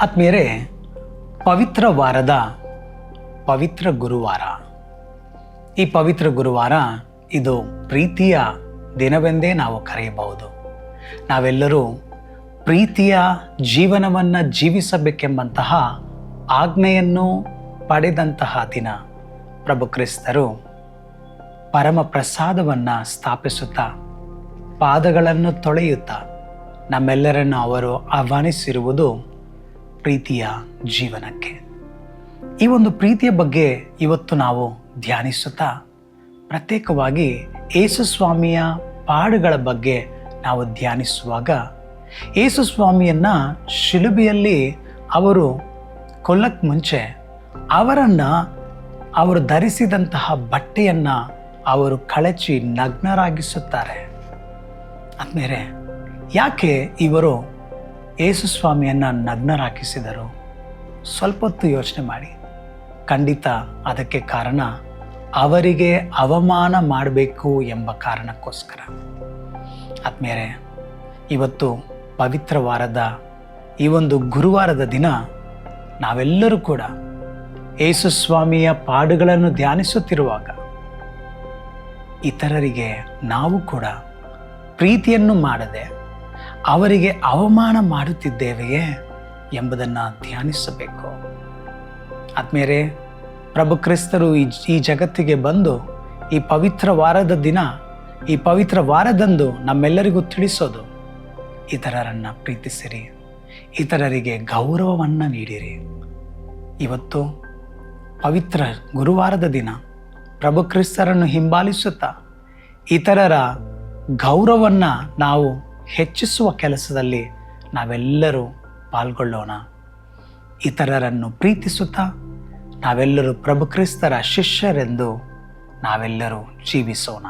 ಆತ್ಮೀಯರೇ, ಪವಿತ್ರ ವಾರದ ಪವಿತ್ರ ಗುರುವಾರ. ಈ ಪವಿತ್ರ ಗುರುವಾರ ಇದು ಪ್ರೀತಿಯ ದಿನವೆಂದೇ ನಾವು ಕರೆಯಬಹುದು. ನಾವೆಲ್ಲರೂ ಪ್ರೀತಿಯ ಜೀವನವನ್ನು ಜೀವಿಸಬೇಕೆಂಬಂತಹ ಆಜ್ಞೆಯನ್ನು ಪಡೆದಂತಹ ದಿನ. ಪ್ರಭು ಕ್ರಿಸ್ತರು ಪರಮ ಪ್ರಸಾದವನ್ನು ಸ್ಥಾಪಿಸುತ್ತಾ ಪಾದಗಳನ್ನು ತೊಳೆಯುತ್ತಾ ನಮ್ಮೆಲ್ಲರನ್ನು ಅವರು ಆಹ್ವಾನಿಸಿರುವುದು ಪ್ರೀತಿಯ ಜೀವನಕ್ಕೆ. ಈ ಒಂದು ಪ್ರೀತಿಯ ಬಗ್ಗೆ ಇವತ್ತು ನಾವು ಧ್ಯಾನಿಸುತ್ತಾ ಪ್ರತ್ಯೇಕವಾಗಿ ಯೇಸು ಸ್ವಾಮಿಯ ಪಾಡುಗಳ ಬಗ್ಗೆ ನಾವು ಧ್ಯಾನಿಸುವಾಗ, ಯೇಸು ಸ್ವಾಮಿಯನ್ನು ಶಿಲುಬೆಯಲ್ಲಿ ಅವರು ಕೊಲ್ಲಕ್ಕೆ ಮುಂಚೆ ಅವರು ಧರಿಸಿದಂತಹ ಬಟ್ಟೆಯನ್ನು ಅವರು ಕಳಚಿ ನಗ್ನರಾಗಿಸುತ್ತಾರೆ. ಆದ್ಮೇಲೆ ಯಾಕೆ ಇವರು ಯೇಸು ಸ್ವಾಮಿಯನ್ನು ನಗ್ನರಾಗಿಸಿದರು? ಸ್ವಲ್ಪ ಹೊತ್ತು ಯೋಚನೆ ಮಾಡಿ. ಖಂಡಿತ ಅದಕ್ಕೆ ಕಾರಣ ಅವರಿಗೆ ಅವಮಾನ ಮಾಡಬೇಕು ಎಂಬ ಕಾರಣಕ್ಕೋಸ್ಕರ. ಆದ್ಮೇಲೆ ಇವತ್ತು ಪವಿತ್ರ ವಾರದ ಈ ಒಂದು ಗುರುವಾರದ ದಿನ ನಾವೆಲ್ಲರೂ ಕೂಡ ಯೇಸು ಸ್ವಾಮಿಯ ಪಾಡುಗಳನ್ನು ಧ್ಯಾನಿಸುತ್ತಿರುವಾಗ ಇತರರಿಗೆ ನಾವು ಕೂಡ ಪ್ರೀತಿಯನ್ನು ಮಾಡದೆ ಅವರಿಗೆ ಅವಮಾನ ಮಾಡುತ್ತಿದ್ದೇವೆಯೇ ಎಂಬುದನ್ನು ಧ್ಯಾನಿಸಬೇಕು. ಆದ್ಮೇಲೆ ಪ್ರಭು ಕ್ರಿಸ್ತರು ಈ ಜಗತ್ತಿಗೆ ಬಂದು ಈ ಪವಿತ್ರ ವಾರದ ದಿನ, ಈ ಪವಿತ್ರ ವಾರದಂದು ನಮ್ಮೆಲ್ಲರಿಗೂ ತಿಳಿಸೋದು, ಇತರರನ್ನು ಪ್ರೀತಿಸಿರಿ, ಇತರರಿಗೆ ಗೌರವವನ್ನು ನೀಡಿರಿ. ಇವತ್ತು ಪವಿತ್ರ ಗುರುವಾರದ ದಿನ ಪ್ರಭು ಕ್ರಿಸ್ತರನ್ನು ಹಿಂಬಾಲಿಸುತ್ತಾ ಇತರರ ಗೌರವವನ್ನು ನಾವು ಹೆಚ್ಚಿಸುವ ಕೆಲಸದಲ್ಲಿ ನಾವೆಲ್ಲರೂ ಪಾಲ್ಗೊಳ್ಳೋಣ. ಇತರರನ್ನು ಪ್ರೀತಿಸುತ್ತಾ ನಾವೆಲ್ಲರೂ ಪ್ರಭು ಕ್ರಿಸ್ತರ ಶಿಷ್ಯರೆಂದು ನಾವೆಲ್ಲರೂ ಜೀವಿಸೋಣ.